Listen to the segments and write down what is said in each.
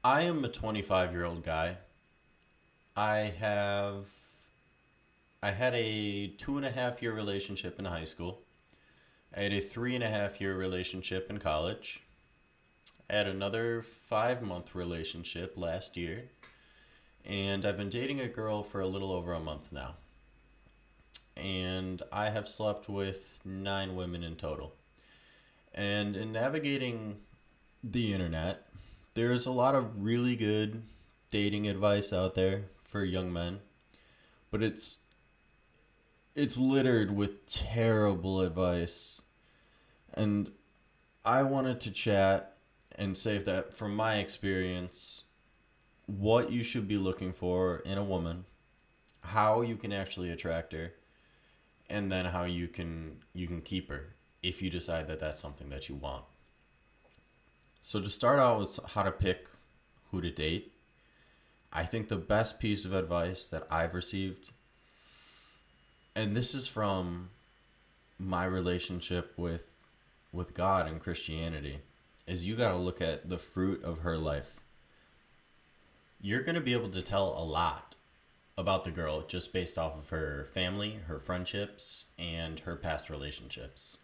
I am a 25-year-old guy. I have I had a 2.5 year relationship in high school. I had a 3.5 year relationship in college. I had another 5 month relationship last year, and I've been dating a girl for a little over a month now. And I have slept with 9 women in total. And in navigating the internet, there's a lot of really good dating advice out there for young men, but it's littered with terrible advice. And I wanted to chat and say that from my experience, what you should be looking for in a woman, how you can actually attract her, and then how you can keep her if you decide that that's something that you want. So to start out with how to pick who to date, I think the best piece of advice that I've received, and this is from my relationship with God and Christianity, is you got to look at the fruit of her life. You're going to be able to tell a lot about the girl just based off of her family, her friendships, and her past relationships.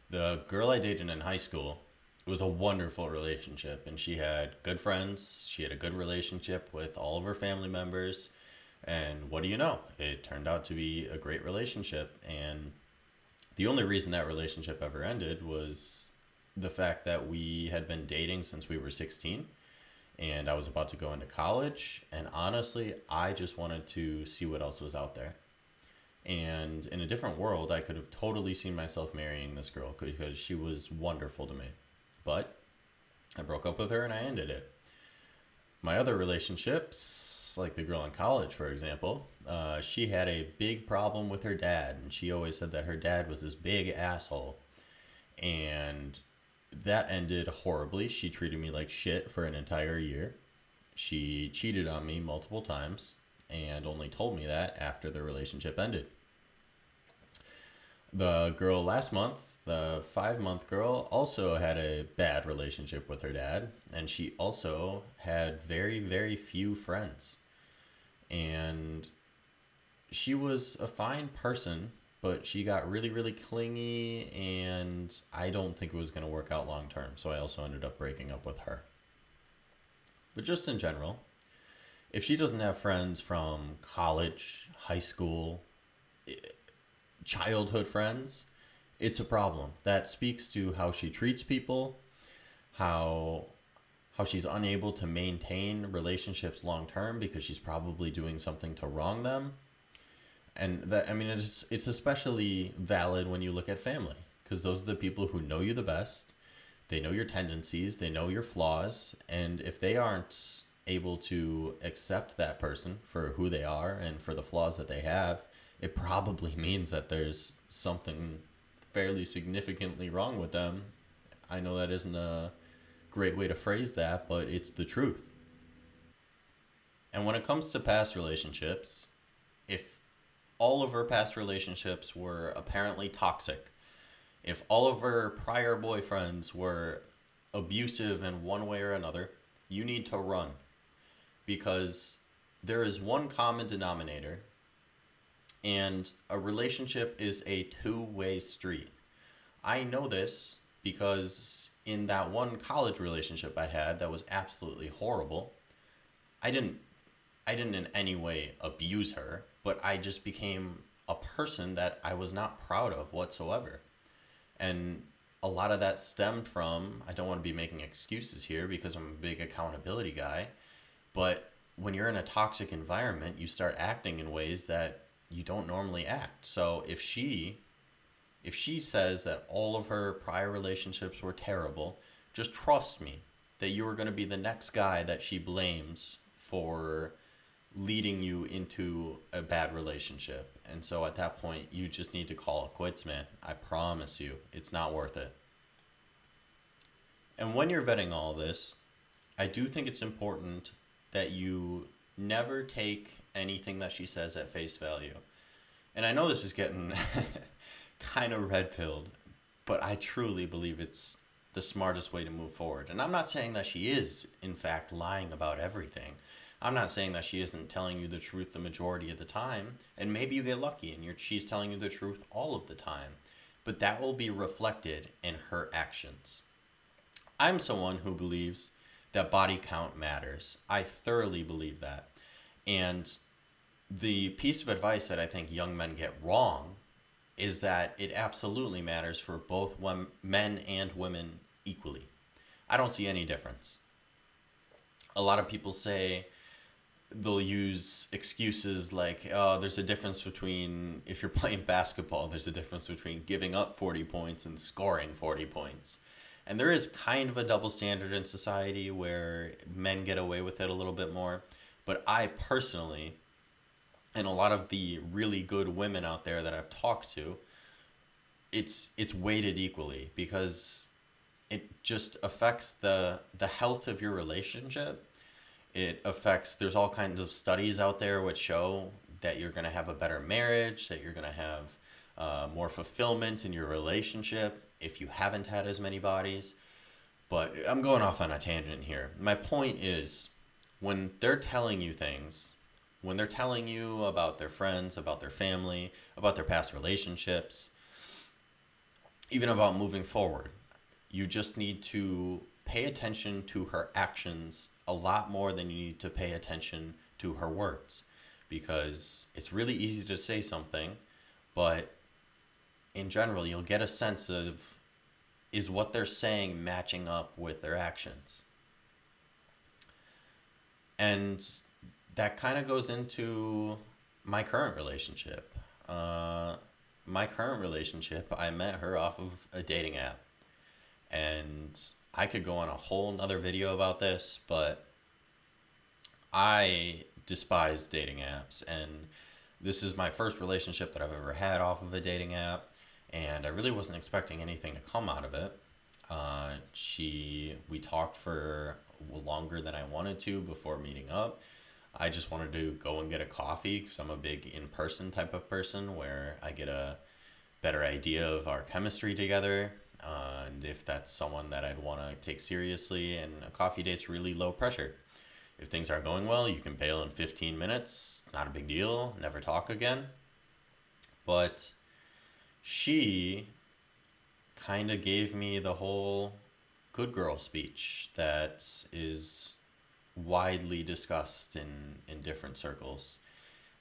The girl I dated in high school was a wonderful relationship, and she had good friends. She had a good relationship with all of her family members. And what do you know? It turned out to be a great relationship. And the only reason that relationship ever ended was the fact that we had been dating since we were 16, and I was about to go into college. And honestly, I just wanted to see what else was out there. And in a different world, I could have totally seen myself marrying this girl because she was wonderful to me. But I broke up with her and I ended it. My other relationships, like the girl in college, for example, she had a big problem with her dad, and she always said that her dad was this big asshole. And that ended horribly. She treated me like shit for an entire year. She cheated on me multiple times and only told me that after the relationship ended. The girl last month, the 5 month girl, also had a bad relationship with her dad, and she also had very, very few friends. And she was a fine person, but she got really, really clingy, and I don't think it was going to work out long term, so I also ended up breaking up with her. But just in general, if she doesn't have friends from college, high school, childhood friends, it's a problem. That speaks to how she treats people, how she's unable to maintain relationships long term because she's probably doing something to wrong them. And that, I mean, it's especially valid when you look at family, because those are the people who know you the best. They know your tendencies, they know your flaws, and if they aren't able to accept that person for who they are and for the flaws that they have, it probably means that there's something fairly significantly wrong with them. I know that isn't a great way to phrase that, but it's the truth. And when it comes to past relationships, if all of her past relationships were apparently toxic, if all of her prior boyfriends were abusive in one way or another, you need to run, because there is one common denominator, and a relationship is a two-way street. I know this because in that one college relationship I had that was absolutely horrible, I didn't I didn't in any way abuse her, but I just became a person that I was not proud of whatsoever. And a lot of that stemmed from, I don't want to be making excuses here because I'm a big accountability guy, but when you're in a toxic environment, you start acting in ways that you don't normally act. So if she says that all of her prior relationships were terrible, just trust me that you are going to be the next guy that she blames for leading you into a bad relationship. And so at that point, you just need to call it quits, man. I promise you, it's not worth it. And when you're vetting all this, I do think it's important that you never take anything that she says at face value. And I know this is getting kind of red pilled, but I truly believe the smartest way to move forward. And I'm not saying that she is, in fact, lying about everything. I'm not saying that she isn't telling you the truth the majority of the time, and maybe you get lucky and she's telling you the truth all of the time. But that will be reflected in her actions. I'm someone who believes that body count matters. I thoroughly believe that. And the piece of advice that I think young men get wrong is that it absolutely matters for both men and women equally. I don't see any difference. A lot of people say they'll use excuses like, oh, there's a difference between, if you're playing basketball, there's a difference between giving up 40 points and scoring 40 points. And there is kind of a double standard in society where men get away with it a little bit more. But I personally, and a lot of the really good women out there that I've talked to, it's weighted equally because it just affects the health of your relationship. It affects, there's all kinds of studies out there which show that you're going to have a better marriage, that you're going to have more fulfillment in your relationship if you haven't had as many bodies. But I'm going off on a tangent here. My point is, when they're telling you things, when they're telling you about their friends, about their family, about their past relationships, even about moving forward, you just need to pay attention to her actions a lot more than you need to pay attention to her words. Because it's really easy to say something, but in general, you'll get a sense of, is what they're saying matching up with their actions? And that kind of goes into my current relationship. My current relationship, I met her off of a dating app. And I could go on a whole nother video about this, but I despise dating apps. And this is my first relationship that I've ever had off of a dating app. And I really wasn't expecting anything to come out of it. We talked for longer than I wanted to before meeting up. I just wanted to go and get a coffee because I'm a big in-person type of person where I get a better idea of our chemistry together. And if that's someone that I'd want to take seriously, and a coffee date's really low pressure. If things aren't going well, you can bail in 15 minutes. Not a big deal. Never talk again. But she kind of gave me the whole good girl speech that is widely discussed in different circles.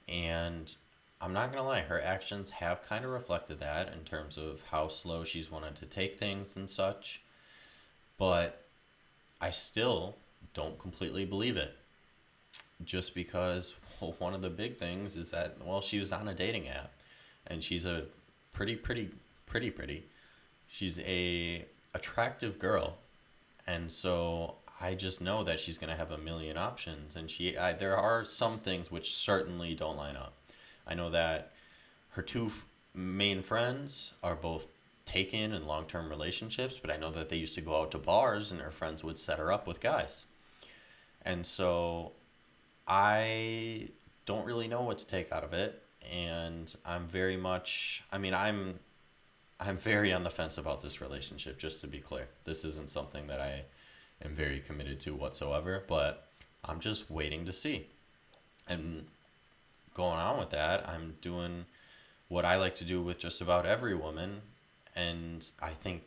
And I'm not going to lie, her actions have kind of reflected that in terms of how slow she's wanted to take things and such. But I still don't completely believe it. Just because, well, one of the big things is that, well, she was on a dating app. And she's a pretty. She's a attractive girl. And so I just know that she's going to have a million options. And there are some things which certainly don't line up. I know that her two main friends are both taken in long-term relationships, but I know that they used to go out to bars and her friends would set her up with guys. And so I don't really know what to take out of it. And I'm very on the fence about this relationship, just to be clear. This isn't something that I am very committed to whatsoever, but I'm just waiting to see. And going on with that, I'm doing what I like to do with just about every woman, and I think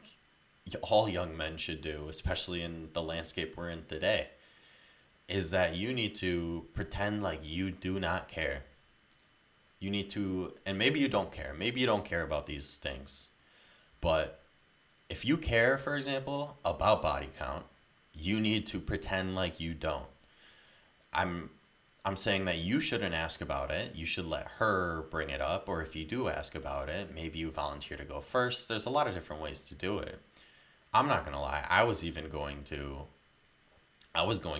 all young men should do, especially in the landscape we're in today, is that you need to pretend like you do not care. You need to, and maybe you don't care. Maybe you don't care about these things. But if you care, for example, about body count, you need to pretend like you don't. I'm saying that you shouldn't ask about it. You should let her bring it up. Or if you do ask about it, maybe you volunteer to go first. There's a lot of different ways to do it. I'm not going to lie. I was going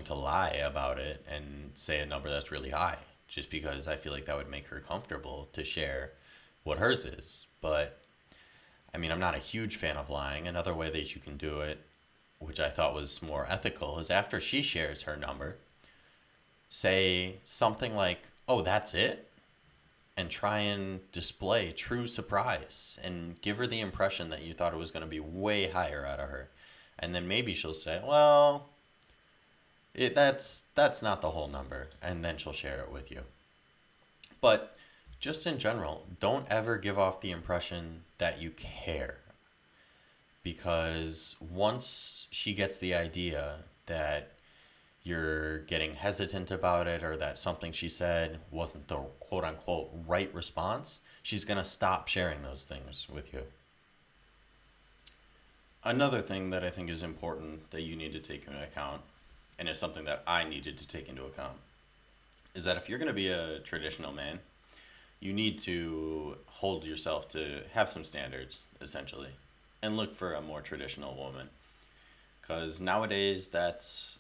to lie about it and say a number that's really high, just because I feel like that would make her comfortable to share what hers is. But I mean, I'm not a huge fan of lying. Another way that you can do it, which I thought was more ethical, is after she shares her number, say something like, oh, that's it? And try and display true surprise and give her the impression that you thought it was going to be way higher out of her. And then maybe she'll say, well, that's not the whole number, and then she'll share it with you. But just in general, don't ever give off the impression that you care, because once she gets the idea that you're getting hesitant about it or that something she said wasn't the quote unquote right response, she's going to stop sharing those things with you. Another thing that I think is important that you need to take into account, and is something that I needed to take into account, is that if you're going to be a traditional man, you need to hold yourself to have some standards, essentially, and look for a more traditional woman. Because nowadays, that's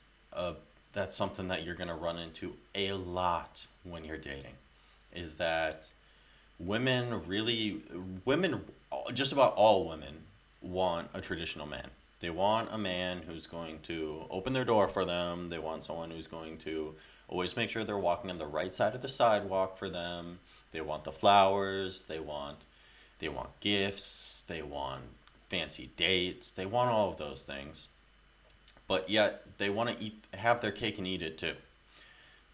something that you're going to run into a lot when you're dating, is that women, just about all women, want a traditional man. They want a man who's going to open their door for them. They want someone who's going to always make sure they're walking on the right side of the sidewalk for them. They want the flowers. They want gifts. They want fancy dates. They want all of those things. But yet they want to have their cake and eat it too.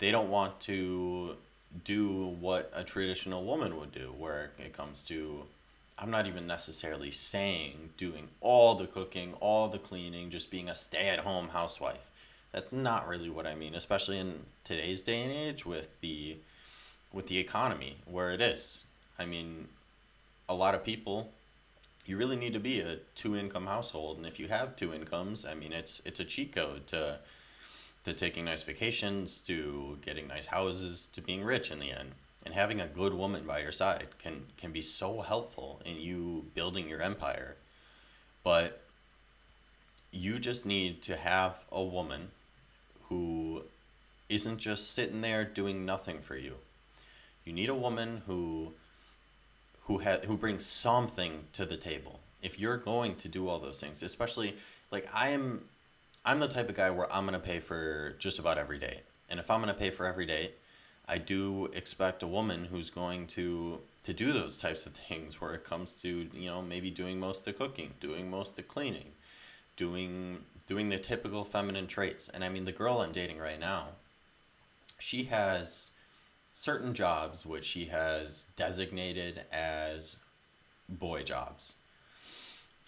They don't want to do what a traditional woman would do, where it comes to, I'm not even necessarily saying doing all the cooking, all the cleaning, just being a stay-at-home housewife. That's not really what I mean, especially in today's day and age with the economy where it is. I mean, a lot of people, you really need to be a two income household, and if you have two incomes, I mean, it's a cheat code to taking nice vacations, to getting nice houses, to being rich in the end. And having a good woman by your side can be so helpful in you building your empire. But you just need to have a woman who isn't just sitting there doing nothing for you. You need a woman who brings something to the table. If you're going to do all those things, especially like I'm the type of guy where I'm going to pay for just about every date. And if I'm going to pay for every date, I do expect a woman who's going to do those types of things, where it comes to, maybe doing most of the cooking, doing most of the cleaning, doing the typical feminine traits. And I mean, the girl I'm dating right now, she has certain jobs which she has designated as boy jobs.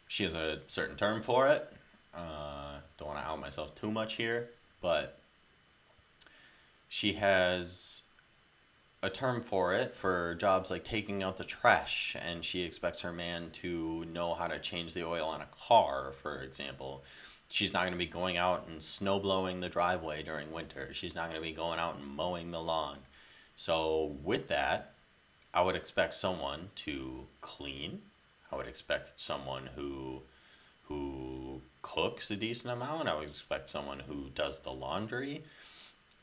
She has a certain term for it. Don't want to out myself too much here, but she has a term for it for jobs like taking out the trash, and she expects her man to know how to change the oil on a car, for example. She's not going to be going out and snow blowing the driveway during winter. She's not going to be going out and mowing the lawn. So with that, I would expect someone to clean. I would expect someone who cooks a decent amount. I would expect someone who does the laundry.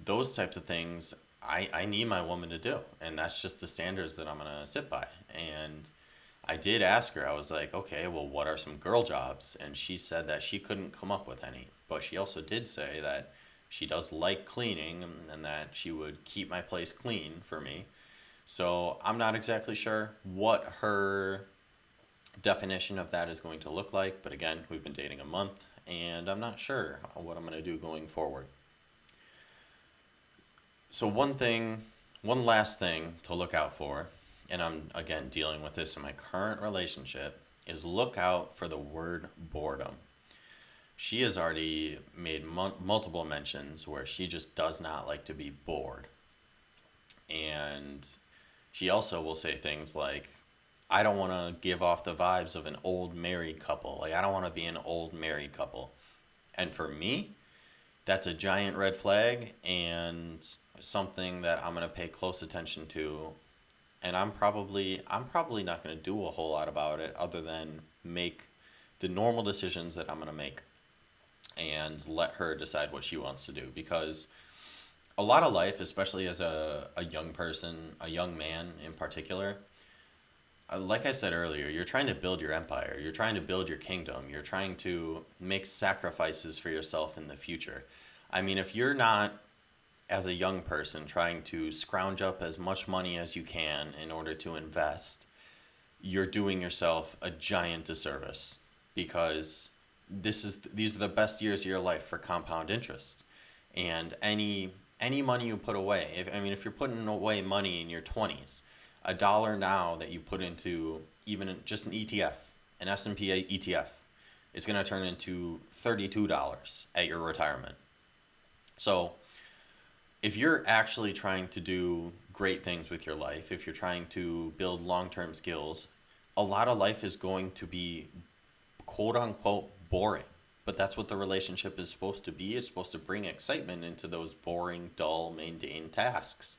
Those types of things I need my woman to do. And that's just the standards that I'm going to sit by. And I did ask her, I was like, okay, well, what are some girl jobs? And she said that she couldn't come up with any. But she also did say that she does like cleaning and that she would keep my place clean for me. So I'm not exactly sure what her definition of that is going to look like. But again, we've been dating a month, and I'm not sure what I'm going to do going forward. So one last thing to look out for, and I'm again dealing with this in my current relationship, is look out for the word boredom. She has already made multiple mentions where she just does not like to be bored. And she also will say things like, I don't want to give off the vibes of an old married couple. Like, I don't want to be an old married couple. And for me, that's a giant red flag and something that I'm going to pay close attention to. And I'm probably not going to do a whole lot about it other than make the normal decisions that I'm going to make and let her decide what she wants to do. Because a lot of life, especially as a young person, a young man in particular, like I said earlier, you're trying to build your empire. You're trying to build your kingdom. You're trying to make sacrifices for yourself in the future. I mean, if you're not, as a young person, trying to scrounge up as much money as you can in order to invest, you're doing yourself a giant disservice, because these are the best years of your life for compound interest. And any money you put away, if you're putting away money in your 20s, a dollar now that you put into just an ETF, an S&P ETF, is going to turn into $32 at your retirement. So if you're actually trying to do great things with your life, if you're trying to build long-term skills, a lot of life is going to be quote unquote boring. But that's what the relationship is supposed to be. It's supposed to bring excitement into those boring, dull, mundane tasks.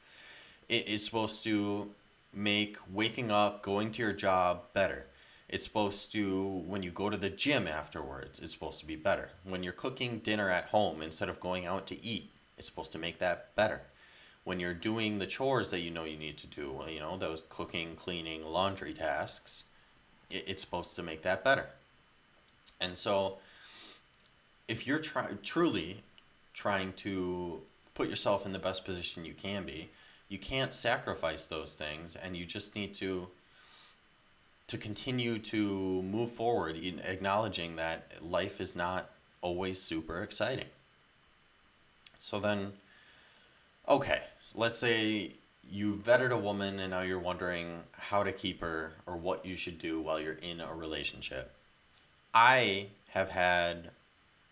It's supposed to make waking up, going to your job better. It's supposed to, when you go to the gym afterwards, it's supposed to be better. When you're cooking dinner at home instead of going out to eat, it's supposed to make that better. When you're doing the chores that you know you need to do, those cooking, cleaning, laundry tasks, it's supposed to make that better. And so if you're truly trying to put yourself in the best position you can be, you can't sacrifice those things, and you just need to continue to move forward in acknowledging that life is not always super exciting. So then, okay, let's say you vetted a woman and now you're wondering how to keep her or what you should do while you're in a relationship. I have had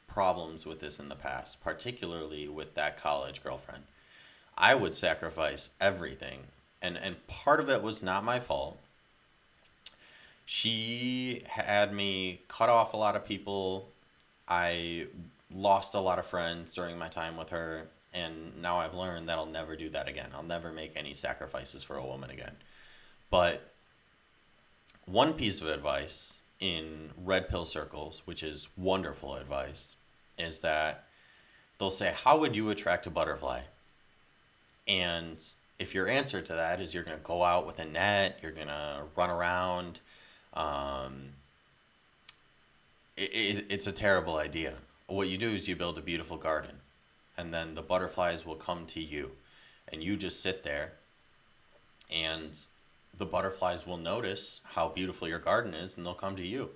problems with this in the past, particularly with that college girlfriend. I would sacrifice everything, and part of it was not my fault. She had me cut off a lot of people. I lost a lot of friends during my time with her, and now I've learned that I'll never do that again. I'll never make any sacrifices for a woman again. But one piece of advice in red pill circles, which is wonderful advice, is that they'll say, how would you attract a butterfly? And if your answer to that is you're going to go out with a net, you're going to run around, it's a terrible idea. What you do is you build a beautiful garden, and then the butterflies will come to you, and you just sit there, and the butterflies will notice how beautiful your garden is, and they'll come to you.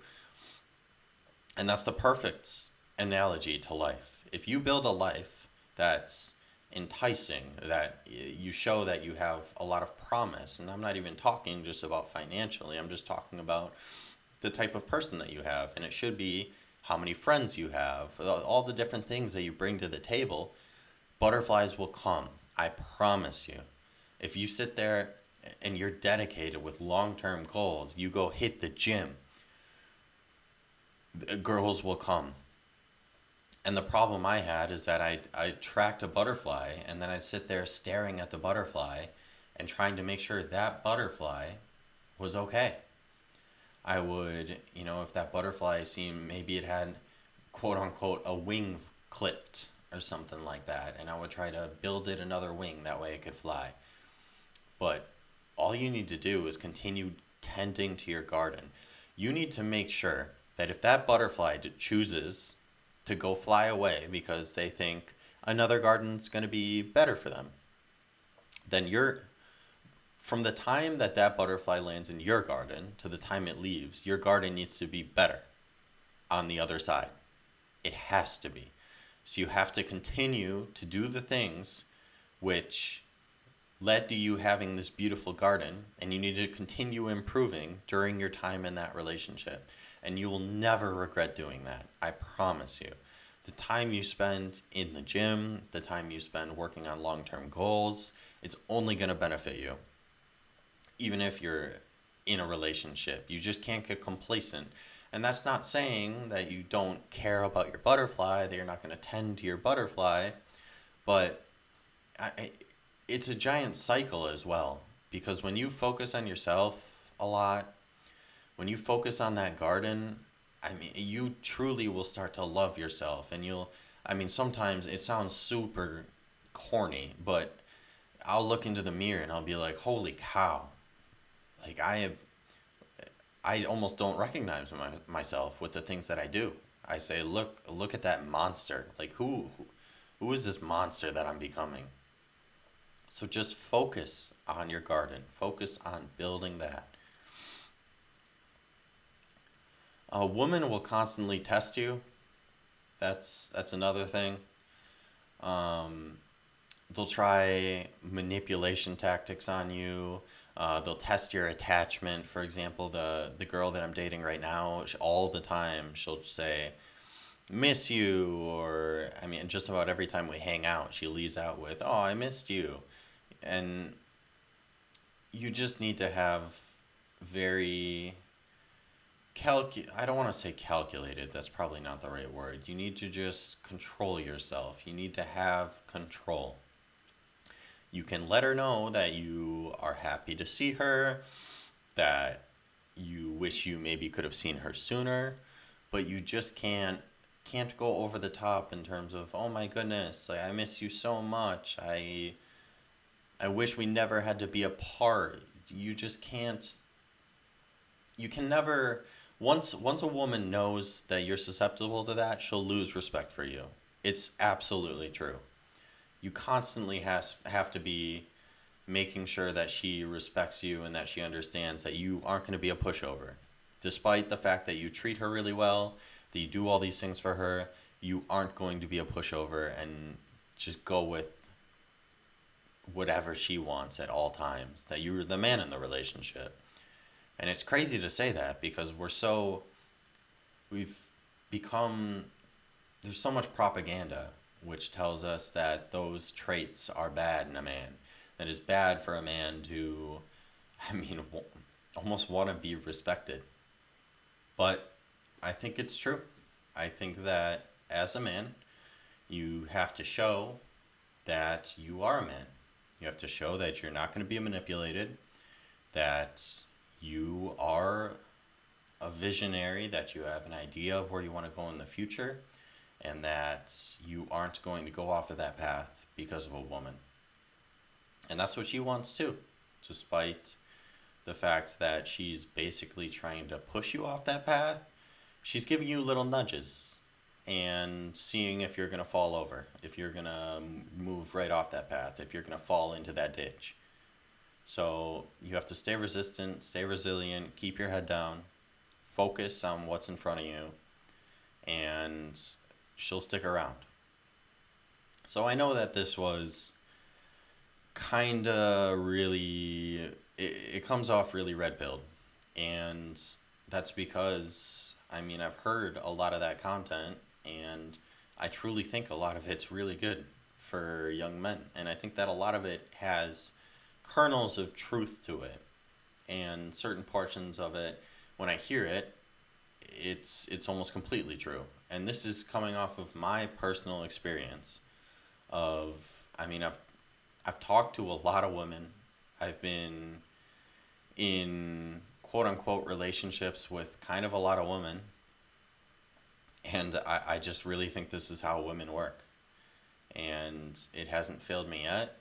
And that's the perfect analogy to life. If you build a life that's enticing, that you show that you have a lot of promise, and I'm not even talking just about financially, I'm just talking about the type of person that you have, and it should be how many friends you have, all the different things that you bring to the table. Butterflies will come, I promise you. If you sit there and you're dedicated with long-term goals, you go hit the gym, girls will come. And the problem I had is that I tracked a butterfly, and then I'd sit there staring at the butterfly and trying to make sure that butterfly was okay. I would, if that butterfly seemed, maybe it had quote unquote a wing clipped or something like that, and I would try to build it another wing, that way it could fly. But all you need to do is continue tending to your garden. You need to make sure that if that butterfly chooses to go fly away because they think another garden's going to be better for them, then from the time that that butterfly lands in your garden to the time it leaves, your garden needs to be better on the other side. It has to be. So you have to continue to do the things which led to you having this beautiful garden, and you need to continue improving during your time in that relationship. And you will never regret doing that. I promise you. The time you spend in the gym, the time you spend working on long-term goals, it's only going to benefit you. Even if you're in a relationship, you just can't get complacent. And that's not saying that you don't care about your butterfly, that you're not going to tend to your butterfly, but it's a giant cycle as well. Because when you focus on yourself a lot, when you focus on that garden, you truly will start to love yourself. And sometimes it sounds super corny, but I'll look into the mirror and I'll be like, holy cow. Like I almost don't recognize myself with the things that I do. I say, look at that monster. Like who is this monster that I'm becoming? So just focus on your garden. Focus on building that. A woman will constantly test you. That's another thing. Um, they'll try manipulation tactics on you. They'll test your attachment. For example, the girl that I'm dating right now, all the time she'll say, "Miss you," or I mean, just about every time we hang out, she leaves out with, "Oh, I missed you," and you just need to have very I don't want to say calculated, that's probably not the right word. You need to just control yourself. You need to have control. You can let her know that you are happy to see her, that you wish you maybe could have seen her sooner, but you just can't go over the top in terms of, "Oh my goodness, like I miss you so much. I wish we never had to be apart." You just can't. You can never. Once a woman knows that you're susceptible to that, she'll lose respect for you. It's absolutely true. You constantly have to be making sure that she respects you and that she understands that you aren't going to be a pushover. Despite the fact that you treat her really well, that you do all these things for her, you aren't going to be a pushover and just go with whatever she wants at all times. That you're the man in the relationship. And it's crazy to say that because we've become, there's so much propaganda which tells us that those traits are bad in a man. That it's bad for a man to, I mean, almost want to be respected. But I think it's true. I think that as a man, you have to show that you are a man. You have to show that you're not going to be manipulated, that you are a visionary, that you have an idea of where you want to go in the future, and that you aren't going to go off of that path because of a woman. And that's what she wants too, despite the fact that she's basically trying to push you off that path. She's giving you little nudges and seeing if you're going to fall over, if you're going to move right off that path, if you're going to fall into that ditch. So you have to stay resistant, stay resilient, keep your head down, focus on what's in front of you, and she'll stick around. So I know that this was kind of really, it comes off really red-pilled. And that's because, I mean, I've heard a lot of that content, and I truly think a lot of it's really good for young men. And I think that a lot of it has kernels of truth to it, and certain portions of it, when I hear it, it's almost completely true. And this is coming off of my personal experience of, I mean, I've talked to a lot of women. I've been in quote unquote relationships with kind of a lot of women, and I just really think this is how women work. And it hasn't failed me yet.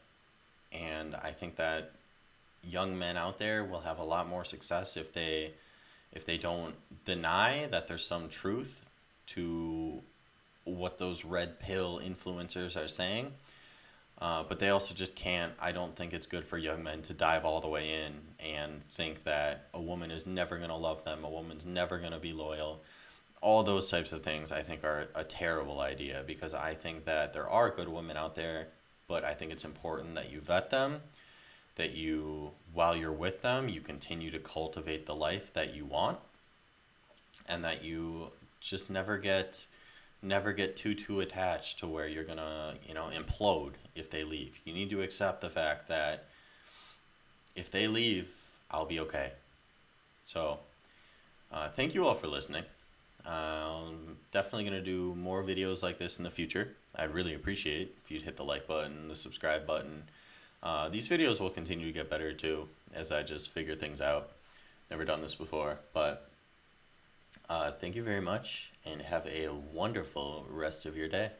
And I think that young men out there will have a lot more success if they don't deny that there's some truth to what those red pill influencers are saying. But they also just can't, I don't think it's good for young men to dive all the way in and think that a woman is never going to love them, a woman's never going to be loyal. All those types of things I think are a terrible idea, because I think that there are good women out there, but I think it's important that you vet them, that you, while you're with them, you continue to cultivate the life that you want, and that you just never get too attached to where you're gonna, implode if they leave. You need to accept the fact that if they leave, I'll be okay. So thank you all for listening. I'm definitely going to do more videos like this in the future. I'd really appreciate if you'd hit the like button, the subscribe button. These videos will continue to get better too, as I just figure things out. Never done this before, but thank you very much, and have a wonderful rest of your day.